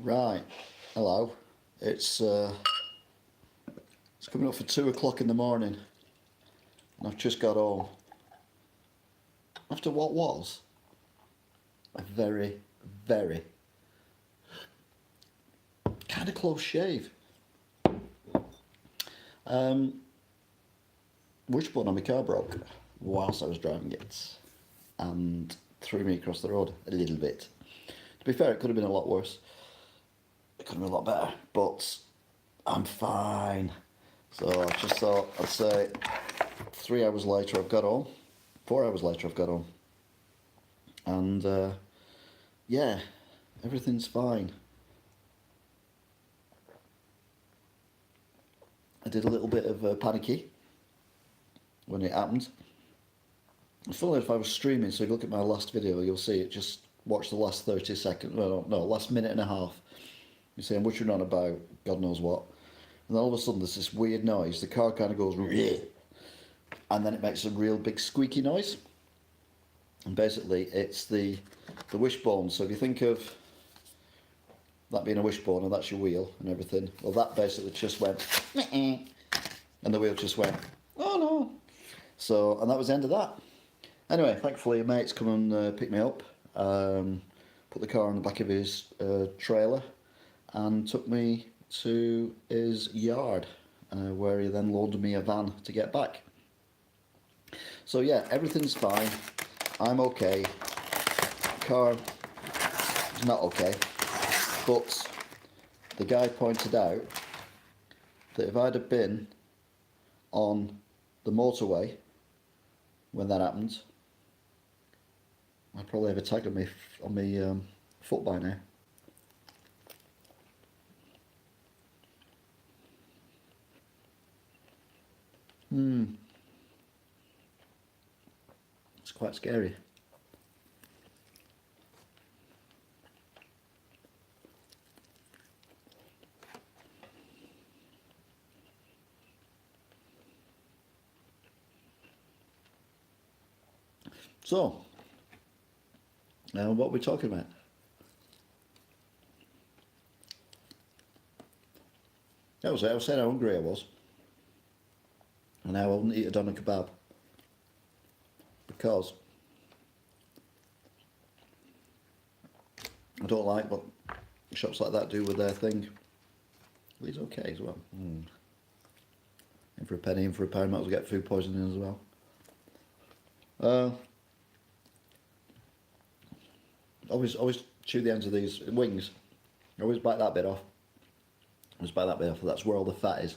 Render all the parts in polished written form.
Right, hello. It's it's coming up for 2 o'clock in the morning, and I've just got home after what was a very, very kind of close shave. Wishbone on my car broke whilst I was driving it, and threw me across the road a little bit. To be fair, it could have been a lot worse. It could have been a lot better, but I'm fine. So I just thought I'd say 3 hours later I've got home, 4 hours later I've got home, and yeah, everything's fine. I did a little bit of panicky when it happened. Funnily enough, I was streaming, so if you look at my last video, you'll see it. Just watch the last 30 seconds, well, no, last minute and a half. You see I'm whittering on about God knows what. And then all of a sudden there's this weird noise. The car kind of goes, and then it makes a real big squeaky noise. And basically it's the wishbone. So if you think of that being a wishbone and that's your wheel and everything, well that basically just went, and the wheel just went, oh no. So, and that was the end of that. Anyway, thankfully a mate's come and picked me up, put the car on the back of his trailer and took me to his yard, where he then loaned me a van to get back. So yeah, everything's fine. I'm okay. Car is not okay. But the guy pointed out that if I'd have been on the motorway when that happened, I'd probably have a tag on my foot by now. It's quite scary. So, now what are we talking about? That was it. I was saying how hungry I was, and how I wouldn't eat a doner kebab because I don't like what shops like that do with their thing. Well, he's okay as well. In for a penny, in for a pound, might as well get food poisoning as well. Always chew the ends of these wings. Always bite that bit off. Always bite that bit off. That's where all the fat is.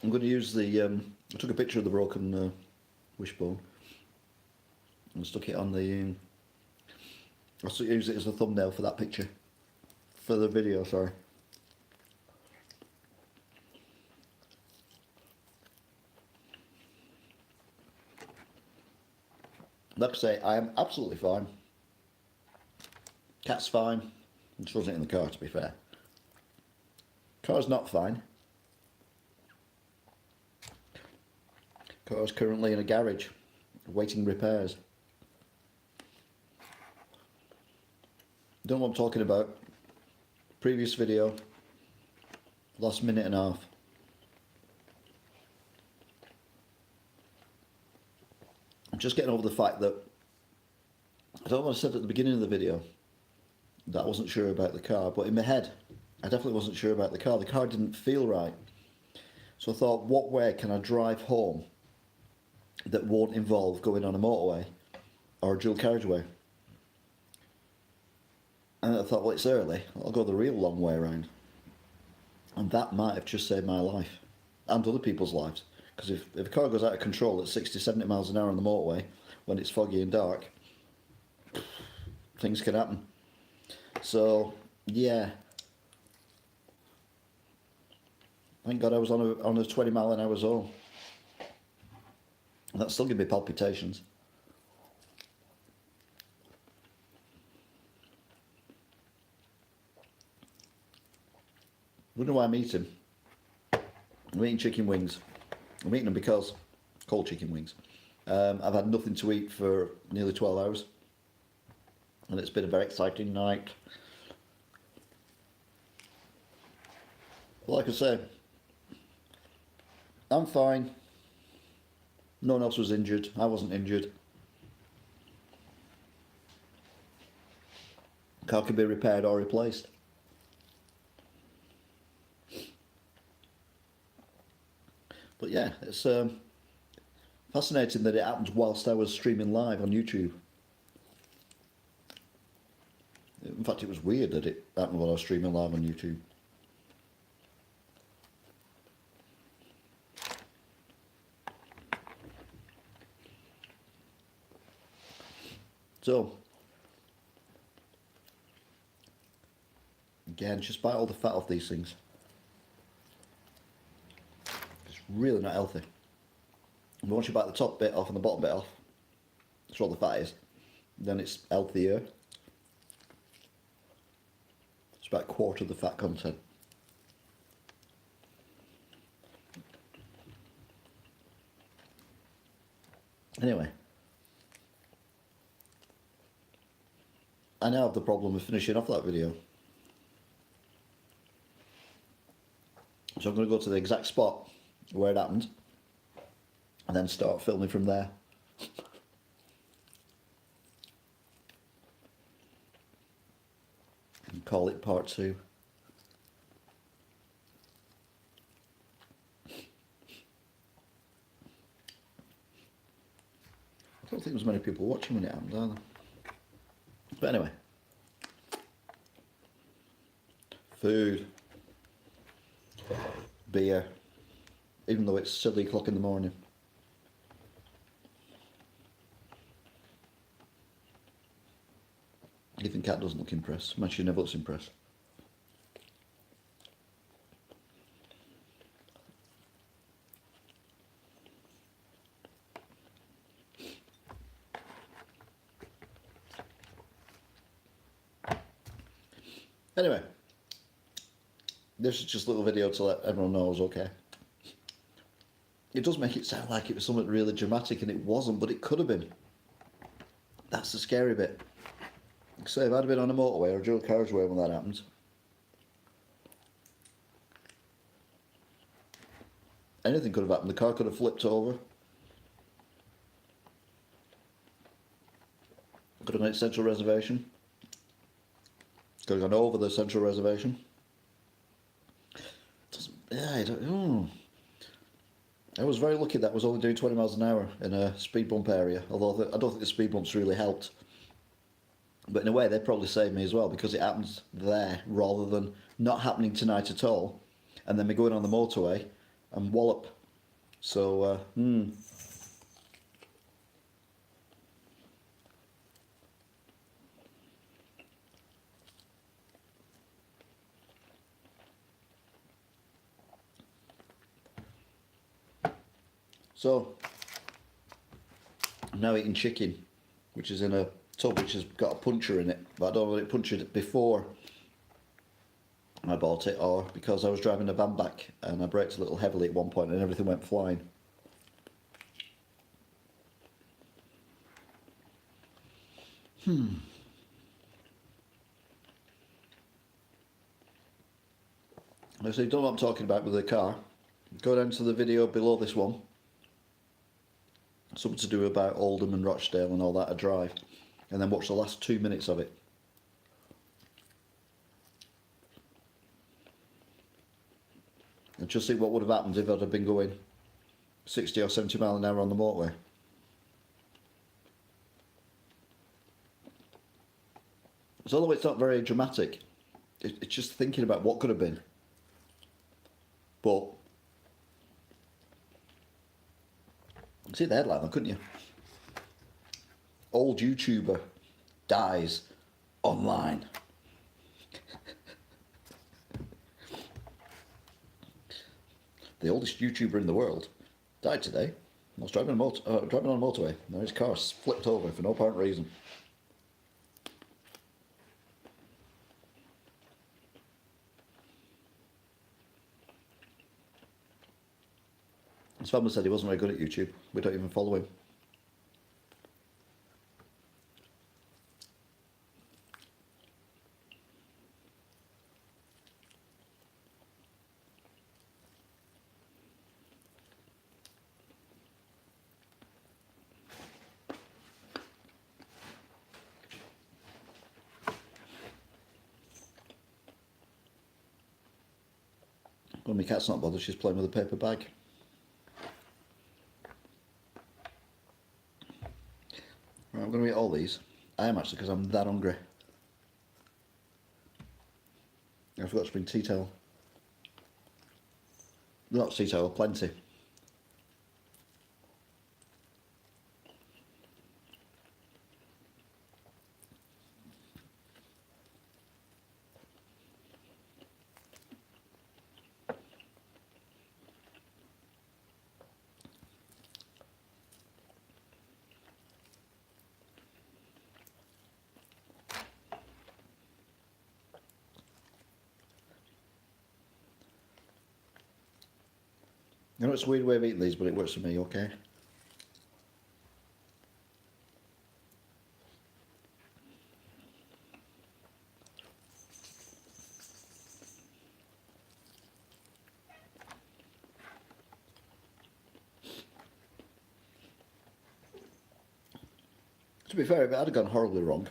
I'm going to use the. I took a picture of the broken wishbone and stuck it on the. I'll use it as a thumbnail for that picture, for the video. Sorry. Like I say, I am absolutely fine. Cat's fine. I'm just wasn't in the car, to be fair. Car's not fine. Car's currently in a garage, awaiting repairs. Don't know what I'm talking about. Previous video, last minute and a half. I'm just getting over the fact that, I don't know what I said at the beginning of the video, that I wasn't sure about the car, but in my head, I definitely wasn't sure about the car. The car didn't feel right. So I thought, what way can I drive home that won't involve going on a motorway or a dual carriageway? And I thought, well, it's early, I'll go the real long way around. And that might have just saved my life and other people's lives. Because if a car goes out of control at 60, 70 miles an hour on the motorway when it's foggy and dark, things can happen. So, yeah. Thank God I was on a 20 mile an hour zone. And that's still giving me palpitations. Wonder why I'm eating. I'm eating chicken wings. I'm eating them because cold chicken wings. I've had nothing to eat for nearly 12 hours. And it's been a very exciting night. Like I say, I'm fine. No one else was injured. I wasn't injured. Car can be repaired or replaced. But yeah, it's fascinating that it happened whilst I was streaming live on YouTube. In fact, it was weird that it happened while I was streaming live on YouTube. So, again, just bite all the fat off these things. It's really not healthy. And once you bite the top bit off and the bottom bit off, that's what the fat is, then it's healthier. It's about a quarter of the fat content. Anyway, I now have the problem of finishing off that video. So I'm going to go to the exact spot where it happened and then start filming from there. And call it part 2. I don't think there was many people watching when it happened, are there? But anyway. Food. Beer. Even though it's 7 o'clock in the morning. Even Cat doesn't look impressed. Man, she never looks impressed. Anyway, this is just a little video to let everyone know I was okay. It does make it sound like it was something really dramatic, and it wasn't, but it could have been. That's the scary bit. So if I'd been on a motorway or a dual carriageway when that happened, anything could have happened. The car could have flipped over. Could have made central reservation. Could have gone over the central reservation. I don't know. I was very lucky that I was only doing 20 miles an hour in a speed bump area, although I don't think the speed bumps really helped. But in a way, they probably saved me as well, because it happens there rather than not happening tonight at all, and then me going on the motorway and wallop. So, So, I'm now eating chicken, which is in a tub which has got a puncher in it, but I don't know whether it punctured it before I bought it or because I was driving a van back and I braked a little heavily at one point and everything went flying. So if you don't know what I'm talking about with the car, go down to the video below this one. Something to do about Oldham and Rochdale and all that, a drive, and then watch the last 2 minutes of it. And just see what would have happened if I'd have been going 60 or 70 mile an hour on the motorway. So although it's not very dramatic, it's just thinking about what could have been. But see the headline, couldn't you? Old YouTuber dies online. The oldest YouTuber in the world died today. I was driving on a motorway and his car flipped over for no apparent reason. His family said he wasn't very good at YouTube. We don't even follow him. When my cat's not bothered, she's playing with a paper bag. Right, I'm going to eat all these. I am actually, because I'm that hungry. I forgot to bring tea towel. Not tea towel, plenty. I know it's a weird way of eating these, but it works for me, okay? To be fair, if it had gone horribly wrong,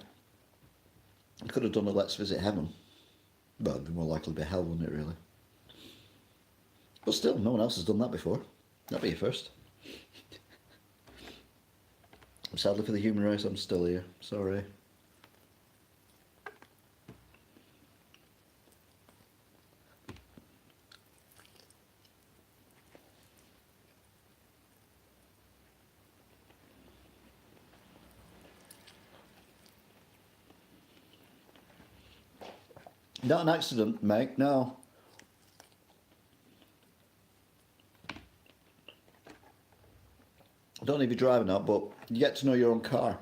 I could have done a Let's Visit Heaven. But it'd be more likely to be hell, wouldn't it, really? But still, no one else has done that before. That'd be a first. Sadly for the human race, I'm still here. Sorry. Not an accident, mate, no. I don't know if you're driving that, but you get to know your own car.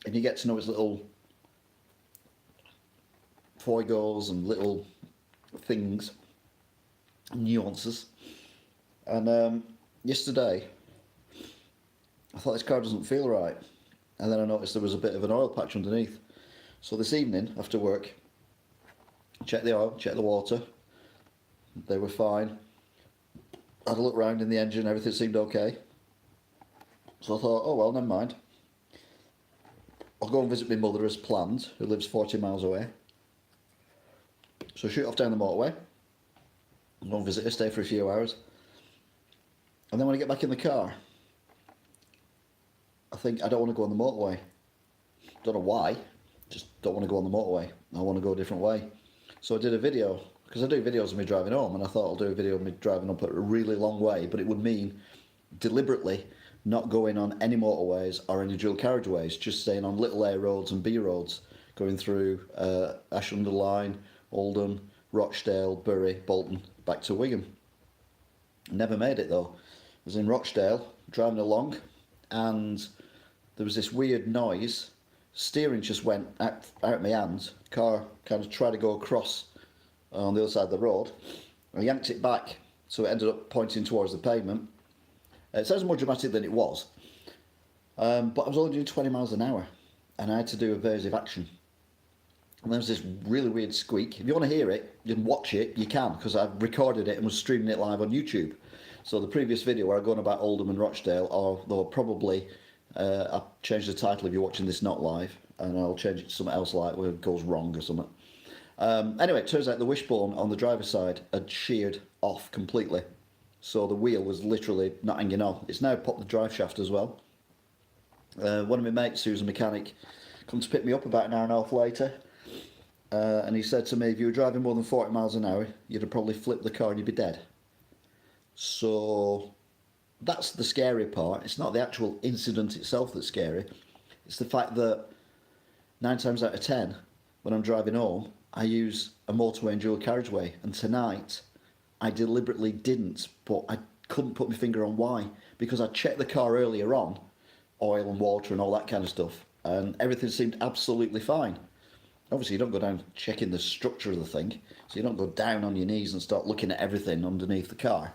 And you get to know its little foibles and little things, nuances. And yesterday, I thought this car doesn't feel right. And then I noticed there was a bit of an oil patch underneath. So this evening, after work, checked the oil, checked the water. They were fine. Had a look round in the engine, everything seemed okay. So I thought, oh well, never mind. I'll go and visit my mother as planned, who lives 40 miles away. So I shoot off down the motorway. I'll go and visit her, stay for a few hours. And then when I get back in the car, I think I don't want to go on the motorway. Don't know why, just don't want to go on the motorway. I want to go a different way. So I did a video, because I do videos of me driving home, and I thought I'll do a video of me driving up a really long way, but it would mean deliberately not going on any motorways or any dual carriageways, just staying on little A roads and B roads, going through Ashland-under-Lyne, Oldham, Rochdale, Bury, Bolton, back to Wigan. Never made it though. I was in Rochdale, driving along, and there was this weird noise. Steering just went out of my hands. Car kind of tried to go across on the other side of the road. I yanked it back, so it ended up pointing towards the pavement. It sounds more dramatic than it was, but I was only doing 20 miles an hour, and I had to do evasive action. And there was this really weird squeak. If you want to hear it, you can watch it, you can, because I've recorded it and was streaming it live on YouTube. So the previous video where I go on about Oldham and Rochdale, although probably I'll change the title if you're watching this not live, and I'll change it to something else like where it goes wrong or something. Anyway, it turns out the wishbone on the driver's side had sheared off completely. So the wheel was literally not hanging on. It's now popped the drive shaft as well. One of my mates, who's a mechanic, come to pick me up about an hour and a half later. And he said to me, if you were driving more than 40 miles an hour, you'd have probably flipped the car and you'd be dead. So that's the scary part. It's not the actual incident itself that's scary. It's the fact that 9 times out of 10, when I'm driving home, I use a motorway and dual carriageway. And tonight, I deliberately didn't, but I couldn't put my finger on why. Because I checked the car earlier on, oil and water and all that kind of stuff, and everything seemed absolutely fine. Obviously, you don't go down checking the structure of the thing, so you don't go down on your knees and start looking at everything underneath the car.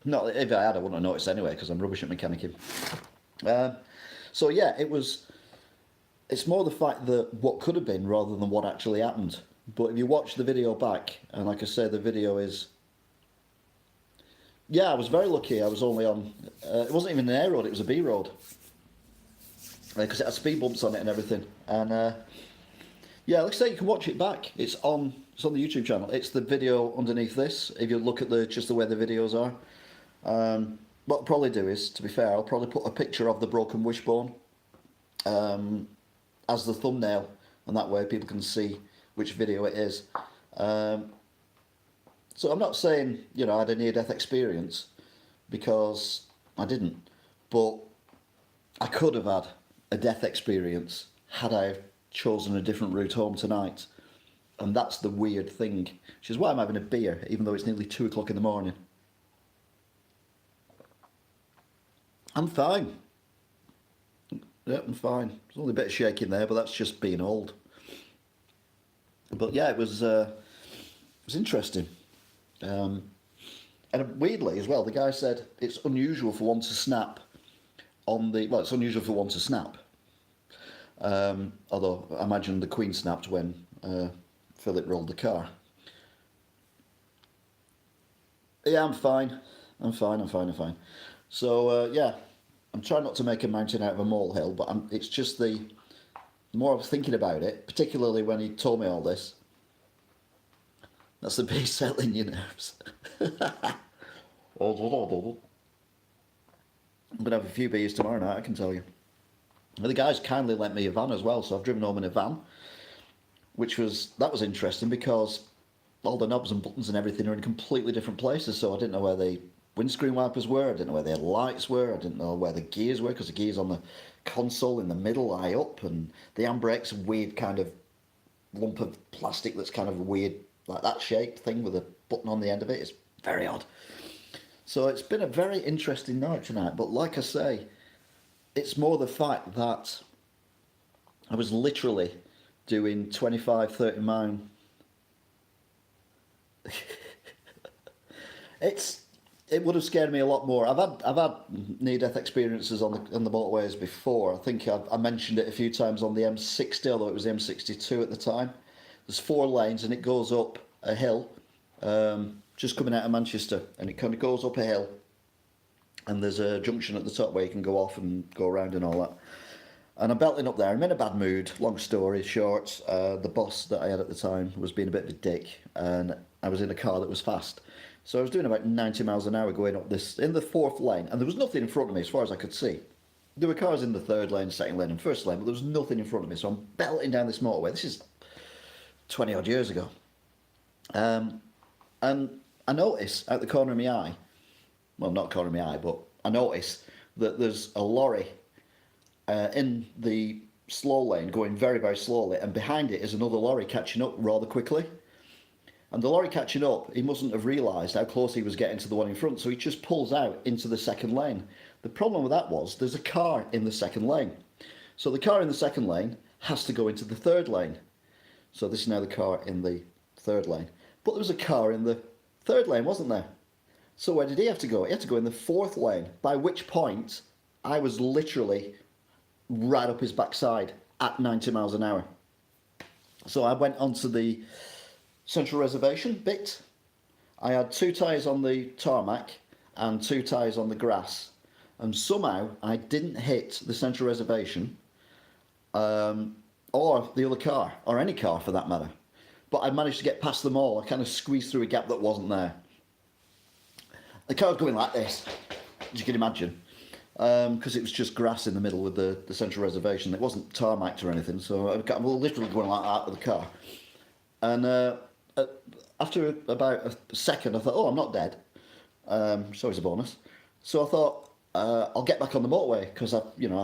Not if I had, I wouldn't have noticed anyway because I'm rubbish at mechanicking. So yeah, it's more the fact that what could have been rather than what actually happened. But if you watch the video back, and like I say, the video is... Yeah, I was very lucky. I was only on... it wasn't even an A road, it was a B road. Because it had speed bumps on it and everything. And yeah, like I say, you can watch it back. It's on the YouTube channel. It's the video underneath this, if you look at just the way the videos are. What I'll probably do is, to be fair, I'll probably put a picture of the broken wishbone as the thumbnail, and that way people can see which video it is. So I'm not saying, you know, I had a near-death experience, because I didn't, but I could have had a death experience had I chosen a different route home tonight. And that's the weird thing, which is why I'm having a beer, even though it's nearly 2 o'clock in the morning. I'm fine. Yeah, I'm fine. There's only a bit of shaking there, but that's just being old. But yeah, it was interesting. And weirdly as well, the guy said it's unusual for one to snap on the... Well, it's unusual for one to snap. Although I imagine the Queen snapped when Philip rolled the car. Yeah, I'm fine. I'm fine. So, yeah, I'm trying not to make a mountain out of a molehill, but it's just the more I was thinking about it, particularly when he told me all this, that's the bee settling your nerves. I'm going to have a few beers tomorrow night, I can tell you. And the guys kindly lent me a van as well, so I've driven home in a van, that was interesting because all the knobs and buttons and everything are in completely different places, so I didn't know where the windscreen wipers were, I didn't know where the lights were, I didn't know where the gears were, because the gears on the console in the middle eye up, and the handbrake's a weird kind of lump of plastic that's kind of weird, like that shaped thing with a button on the end of it. It's very odd. So it's been a very interesting night tonight, but like I say, it's more the fact that I was literally doing 25, 30 mile. It would have scared me a lot more. I've had near-death experiences on the motorways before. I think I mentioned it a few times on the M60, although it was the M62 at the time. There's 4 lanes and it goes up a hill, just coming out of Manchester, and it kind of goes up a hill, and there's a junction at the top where you can go off and go around and all that. And I'm belting up there. I'm in a bad mood. Long story short, the boss that I had at the time was being a bit of a dick, and I was in a car that was fast. So I was doing about 90 miles an hour going up this in the 4th lane, and there was nothing in front of me as far as I could see. There were cars in the 3rd lane, 2nd lane and 1st lane, but there was nothing in front of me. So I'm belting down this motorway. This is 20 odd years ago. And I notice out the corner of my eye, well, not corner of my eye, but I notice that there's a lorry in the slow lane going very, very slowly, and behind it is another lorry catching up rather quickly. And the lorry catching up, he mustn't have realised how close he was getting to the one in front, so he just pulls out into the 2nd lane. The problem with that was there's a car in the 2nd lane. So the car in the 2nd lane has to go into the 3rd lane. So this is now the car in the 3rd lane. But there was a car in the 3rd lane, wasn't there? So where did he have to go? He had to go in the 4th lane, by which point I was literally right up his backside at 90 miles an hour. So I went onto the central reservation bit. I had 2 tyres on the tarmac and 2 tyres on the grass, and somehow I didn't hit the central reservation or the other car, or any car for that matter, but I managed to get past them all. I kind of squeezed through a gap that wasn't there. The car was going like this, as you can imagine, because it was just grass in the middle with the central reservation. It wasn't tarmacked or anything, so I was literally going like that with the car. And after about a second, I thought, oh, I'm not dead. So it's a bonus. So I thought, I'll get back on the motorway, because I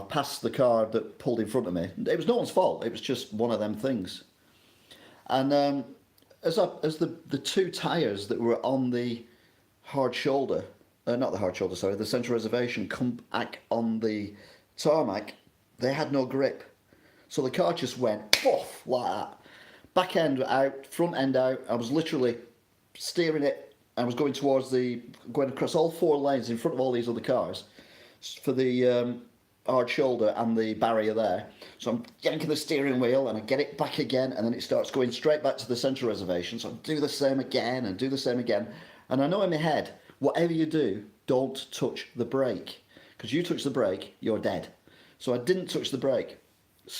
passed the car that pulled in front of me. It was no one's fault. It was just one of them things. And as the 2 tyres that were on the hard shoulder, not the hard shoulder, sorry, the central reservation, come back on the tarmac, they had no grip. So the car just went poof like that. Back end out, front end out. I was literally steering it I was going going across all 4 lanes in front of all these other cars for the hard shoulder and the barrier there. So I'm yanking the steering wheel and I get it back again, and then it starts going straight back to the central reservation. So I do the same again and do the same again. And I know in my head, whatever you do, don't touch the brake. Because you touch the brake, you're dead. So I didn't touch the brake.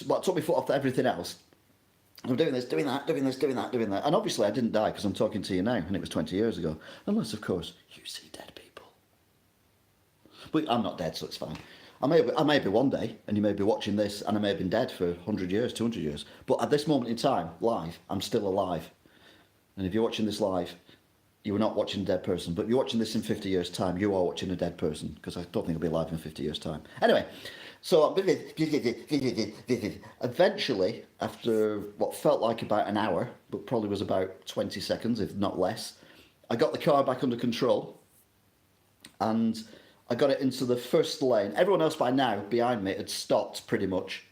But I took my foot off everything else. I'm doing this, doing that, doing this, doing that, doing that. And obviously I didn't die because I'm talking to you now, and it was 20 years ago. Unless, of course, you see dead people. But I'm not dead, so it's fine. I may be one day, and you may be watching this, and I may have been dead for 100 years, 200 years. But at this moment in time, live, I'm still alive. And if you're watching this live, you are not watching a dead person. But if you're watching this in 50 years' time, you are watching a dead person, because I don't think I'll be alive in 50 years' time. Anyway, so eventually, after what felt like about an hour, but probably was about 20 seconds, if not less, I got the car back under control, and I got it into the first lane. Everyone else by now behind me had stopped pretty much.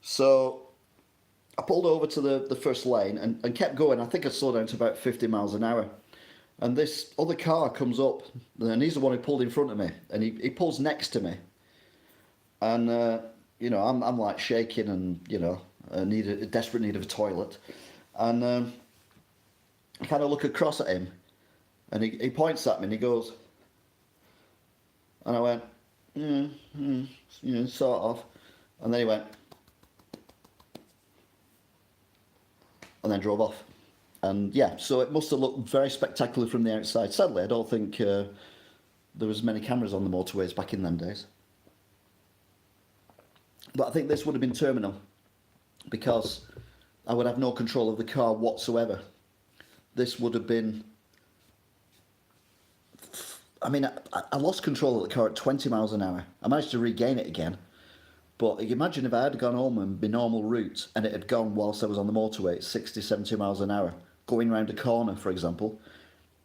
So I pulled over to the first lane and kept going. I think I slowed down to about 50 miles an hour. And this other car comes up, and he's the one who pulled in front of me, and he pulls next to me. And I'm like shaking, and a desperate need of a toilet. And I kind of look across at him, and he points at me and he goes, and I went, sort of. And then he went, and then drove off. And yeah, so it must have looked very spectacular from the outside. Sadly, I don't think there was many cameras on the motorways back in them days. But I think this would have been terminal, because I would have no control of the car whatsoever. This would have been... I mean, I lost control of the car at 20 miles an hour. I managed to regain it again. But imagine if I had gone home and my normal route, and it had gone whilst I was on the motorway at 60, 70 miles an hour, going round a corner, for example.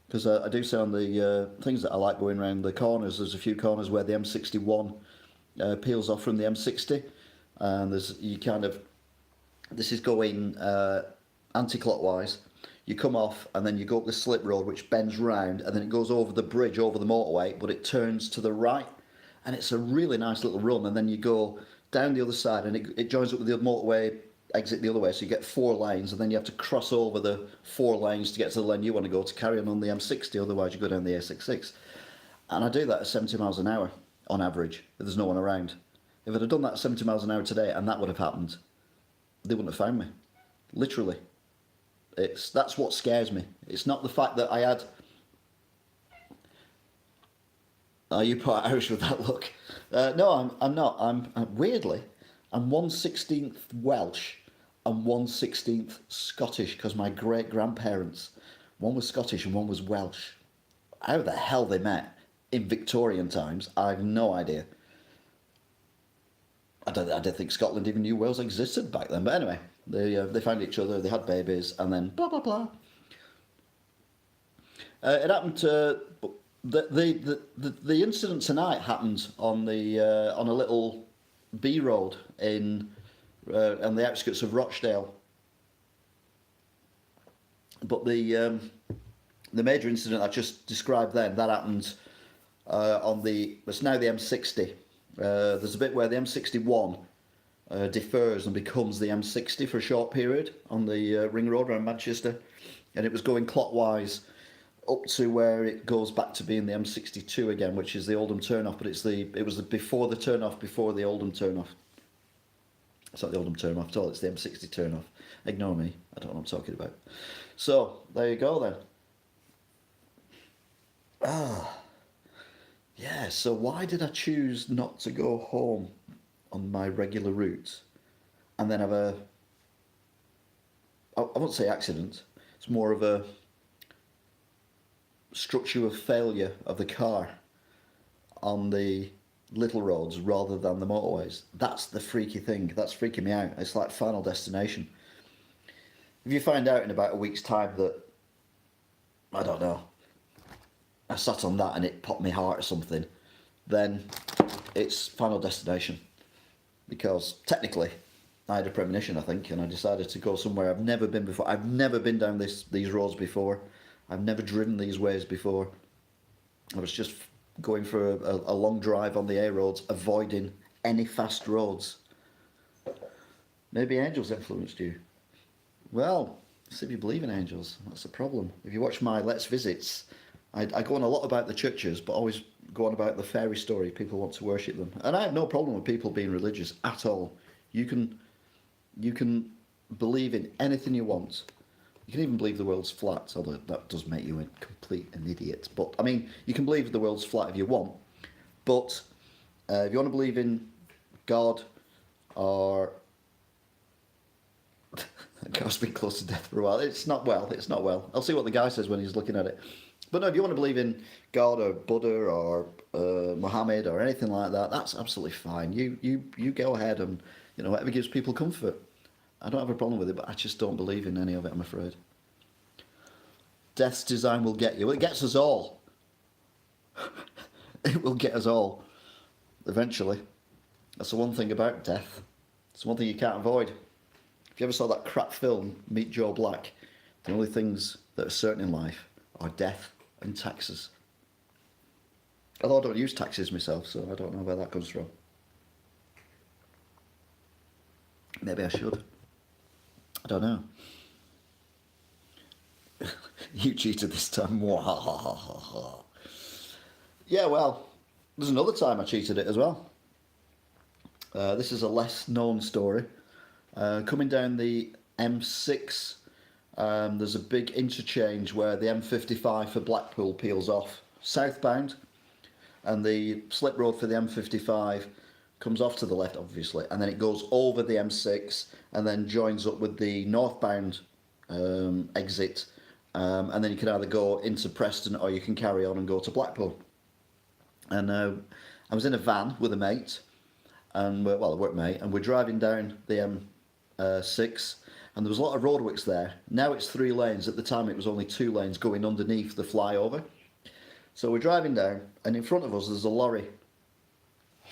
Because I do say on the things that I like going round the corners, there's a few corners where the M61 peels off from the M60. And this is going anti-clockwise. You come off, and then you go up the slip road, which bends round, and then it goes over the bridge, over the motorway, but it turns to the right. And it's a really nice little run, and then you go down the other side, and it joins up with the motorway exit the other way, so you get 4 lanes, and then you have to cross over the 4 lanes to get to the lane you want to go to carry on the M60, otherwise you go down the A66. And I do that at 70 miles an hour, on average, if there's no one around. If I'd have done that at 70 miles an hour today, and that would have happened, they wouldn't have found me. Literally. That's what scares me. It's not the fact that I had... Are you part Irish with that look? No, I'm not. I'm weirdly, I'm 1/16 Welsh and 1/16 Scottish, because my great grandparents, one was Scottish and one was Welsh. How the hell they met in Victorian times, I have no idea. I don't think Scotland even knew Wales existed back then. But anyway, they found each other, they had babies, and then blah blah blah. It happened to... The incident tonight happened on a little B road on the outskirts of Rochdale. But the major incident I just described then, that happened it's now the M60. There's a bit where the M61 defers and becomes the M60 for a short period on the ring road around Manchester, and it was going clockwise up to where it goes back to being the M62 again, which is the Oldham turnoff, but it was before the turnoff, before the Oldham turnoff. It's not the Oldham turnoff at all, it's the M60 turnoff. Ignore me, I don't know what I'm talking about. So, there you go then. Yeah, so why did I choose not to go home on my regular route and then have I won't say accident, it's more of a structure of failure of the car on the little roads rather than the motorways? That's the freaky thing. That's freaking me out. It's like Final Destination. If you find out in about a week's time that, I don't know, I sat on that and it popped my heart or something, then it's Final Destination. Because technically, I had a premonition, I think, and I decided to go somewhere I've never been before. I've never been down these roads before. I've never driven these ways before. I was just going for a long drive on the A roads, avoiding any fast roads. Maybe angels influenced you. Well, see if you believe in angels. That's the problem. If you watch my Let's Visits, I go on a lot about the churches, but always go on about the fairy story. People want to worship them. And I have no problem with people being religious at all. You can believe in anything you want. You can even believe the world's flat, although that does make you an idiot. But, I mean, you can believe the world's flat if you want. But if you want to believe in God or... God's been close to death for a while. It's not well. I'll see what the guy says when he's looking at it. But no, if you want to believe in God or Buddha or Muhammad or anything like that, that's absolutely fine. You go ahead and, whatever gives people comfort. I don't have a problem with it, but I just don't believe in any of it, I'm afraid. Death's design will get you. Well, it gets us all. It will get us all. Eventually. That's the one thing about death. It's one thing you can't avoid. If you ever saw that crap film, Meet Joe Black, the only things that are certain in life are death and taxes. Although I don't use taxes myself, so I don't know where that comes from. Maybe I should. I don't know. You cheated this time. Yeah, well, there's another time I cheated it as well. This is a less known story. Coming down the M6, there's a big interchange where the M55 for Blackpool peels off southbound, and the slip road for the M55 comes off to the left, obviously, and then it goes over the M6 and then joins up with the northbound exit, and then you can either go into Preston or you can carry on and go to Blackpool. And I was in a van with a mate, and a workmate, and we're driving down the M6, and there was a lot of roadworks there. Now it's 3 lanes. At the time it was only 2 lanes going underneath the flyover. So we're driving down, and in front of us there's a lorry.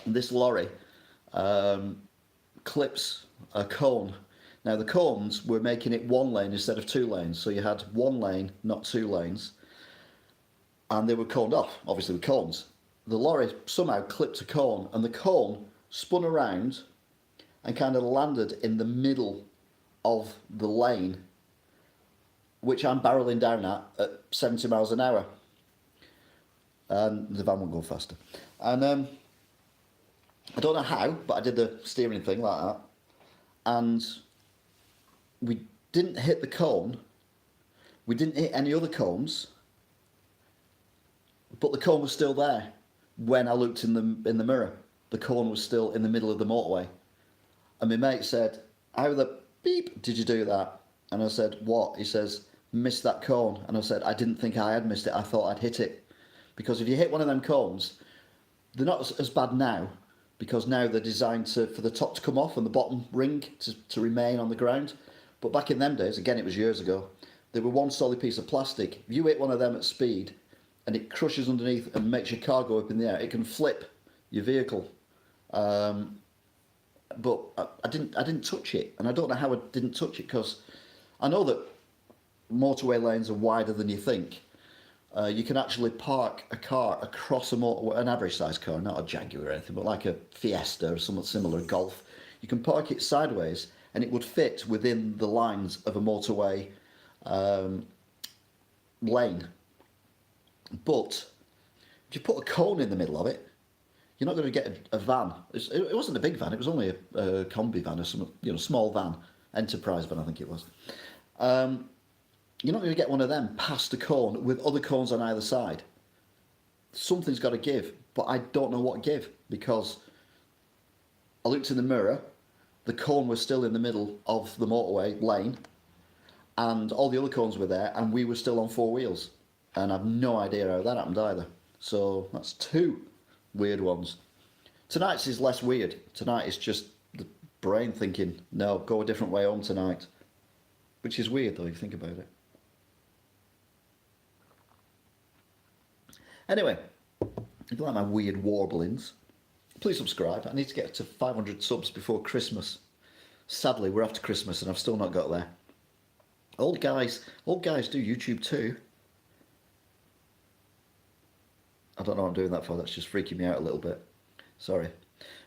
And this lorry clips a cone. Now the cones were making it 1 lane instead of 2 lanes, so you had 1 lane, not 2 lanes, and they were coned off, obviously with cones. The lorry somehow clipped a cone, and the cone spun around and kind of landed in the middle of the lane, which I'm barreling down at 70 miles an hour. And the van won't go faster. And I don't know how, but I did the steering thing like that. And we didn't hit the cone. We didn't hit any other cones. But the cone was still there when I looked in the mirror. The cone was still in the middle of the motorway. And my mate said, "How the beep did you do that?" And I said, "What?" He says, "Missed that cone." And I said, "I didn't think I had missed it. I thought I'd hit it." Because if you hit one of them cones, they're not as bad now, because now they're designed for the top to come off and the bottom ring to remain on the ground. But back in them days, again, it was years ago, they were one solid piece of plastic. If you hit one of them at speed and it crushes underneath and makes your car go up in the air, it can flip your vehicle. But I didn't touch it, and I don't know how I didn't touch it, because I know that motorway lanes are wider than you think. You can actually park a car across a motorway, an average size car, not a Jaguar or anything, but like a Fiesta or something similar, a Golf. You can park it sideways and it would fit within the lines of a motorway lane. But if you put a cone in the middle of it, you're not going to get a van. It wasn't a big van, it was only a combi van or some small van, enterprise van I think it was. You're not going to get one of them past a cone with other cones on either side. Something's got to give, but I don't know what give, because I looked in the mirror, the cone was still in the middle of the motorway lane, and all the other cones were there, and we were still on 4 wheels. And I've no idea how that happened either. So that's 2 weird ones. Tonight's is less weird. Tonight is just the brain thinking, no, go a different way home tonight. Which is weird though, if you think about it. Anyway, if you like my weird warblings, please subscribe. I need to get to 500 subs before Christmas. Sadly, we're after Christmas and I've still not got there. Old guys do YouTube too. I don't know what I'm doing that for. That's just freaking me out a little bit. Sorry.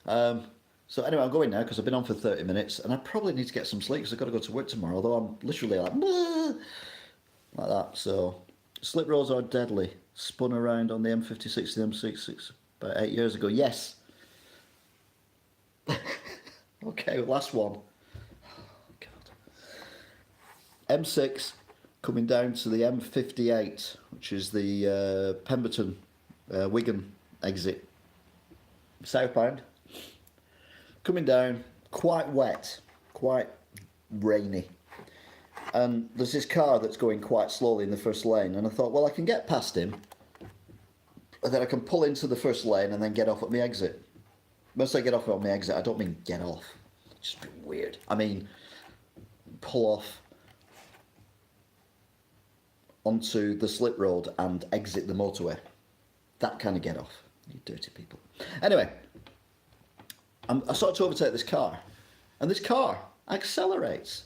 So anyway, I'm going now because I've been on for 30 minutes and I probably need to get some sleep because I've got to go to work tomorrow, although I'm literally like, like that. So, slip roads are deadly. Spun around on the M56 and the M66 about 8 years ago. Yes. Okay, last one. Oh, God. M6 coming down to the M58, which is the Pemberton, Wigan exit. Southbound. Coming down, quite wet, quite rainy. And there's this car that's going quite slowly in the first lane, and I thought, well, I can get past him, and then I can pull into the first lane and then get off at my exit. When I say get off at my exit, I don't mean get off. It's just a bit weird. I mean, pull off onto the slip road and exit the motorway. That kind of get off. You dirty people. Anyway, I started to overtake this car, and this car accelerates.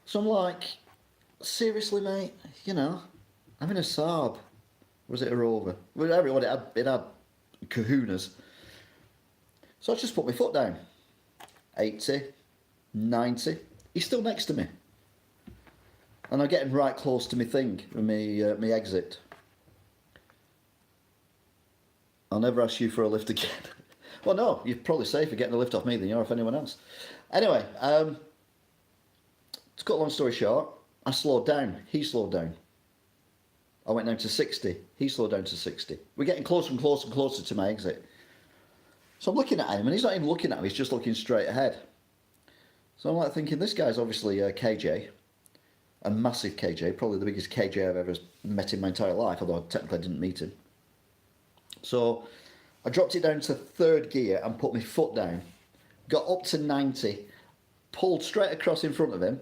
So I'm like, seriously, mate, you know, I'm in a Saab. Was it a Rover? Whatever it had kahunas. So I just put my foot down. 80, 90. He's still next to me. And I'm getting right close to my thing, my exit. I'll never ask you for a lift again. Well, no, you're probably safer getting a lift off me than you are off anyone else. Anyway, to cut a long story short, I slowed down. He slowed down. I went down to 60. He slowed down to 60. We're getting closer and closer and closer to my exit. So I'm looking at him, and he's not even looking at me. He's just looking straight ahead. So I'm like thinking, this guy's obviously a KJ. A massive KJ. Probably the biggest KJ I've ever met in my entire life, although I technically didn't meet him. So I dropped it down to third gear and put my foot down. Got up to 90. Pulled straight across in front of him.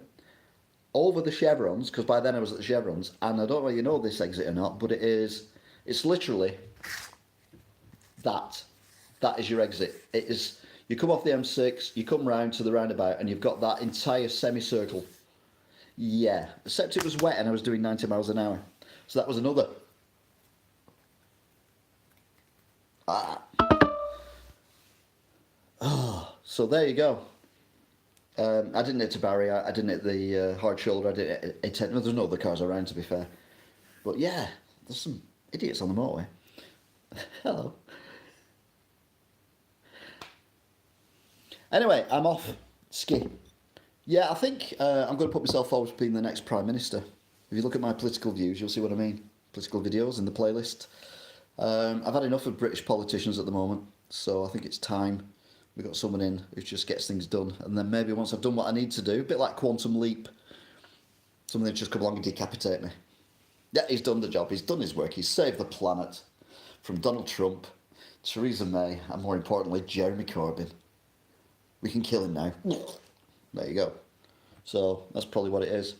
Over the chevrons, because by then I was at the chevrons, and I don't know whether you know this exit or not, but it's literally that. That is your exit. It is, you come off the M6, you come round to the roundabout, and you've got that entire semicircle. Yeah, except it was wet and I was doing 90 miles an hour. So that was another. Oh, so there you go. I didn't hit a barrier, I didn't hit the hard shoulder, I didn't hit there's no other cars around, to be fair. But yeah, there's some idiots on the motorway. Hello. Anyway, I'm off. Ski. Yeah, I think I'm going to put myself forward to being the next Prime Minister. If you look at my political views, you'll see what I mean. Political videos in the playlist. I've had enough of British politicians at the moment, so I think it's time we got someone in who just gets things done. And then maybe once I've done what I need to do, a bit like Quantum Leap, something just come along and decapitate me. Yeah, he's done the job. He's done his work. He's saved the planet from Donald Trump, Theresa May, and more importantly, Jeremy Corbyn. We can kill him now. There you go. So that's probably what it is.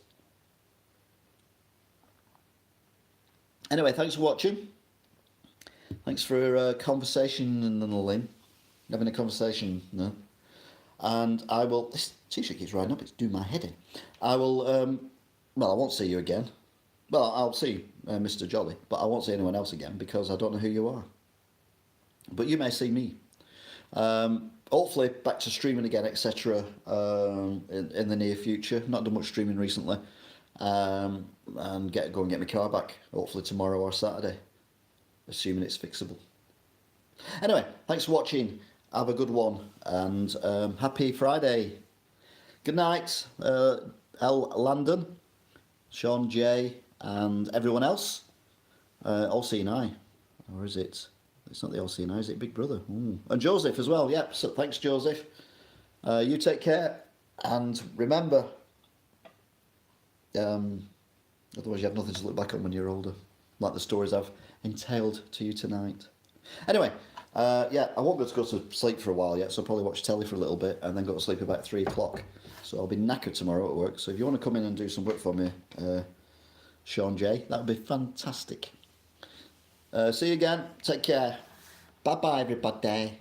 Anyway, thanks for watching. Thanks for a conversation and having a conversation. No? And I will. This t-shirt keeps riding up. It's doing my head in. I will. Well, I won't see you again. Well, I'll see Mr. Jolly, but I won't see anyone else again because I don't know who you are. But you may see me. Hopefully back to streaming again, etc. In the near future. Not done much streaming recently. And go and get my car back. Hopefully tomorrow or Saturday. Assuming it's fixable. Anyway, thanks for watching. Have a good one. And happy Friday. Good night, L. Landon, Sean J, and everyone else. All seeing eye. Or is it? It's not the all seeing eye, is it Big Brother? Ooh. And Joseph as well. Yep. So thanks, Joseph. You take care. And remember, otherwise you have nothing to look back on when you're older. Like the stories I've entailed to you tonight. Anyway, yeah, I won't be able to go to sleep for a while yet, so I'll probably watch telly for a little bit and then go to sleep about 3 o'clock. So I'll be knackered tomorrow at work. So if you want to come in and do some work for me, Sean J, that would be fantastic. See you again. Take care. Bye-bye, everybody.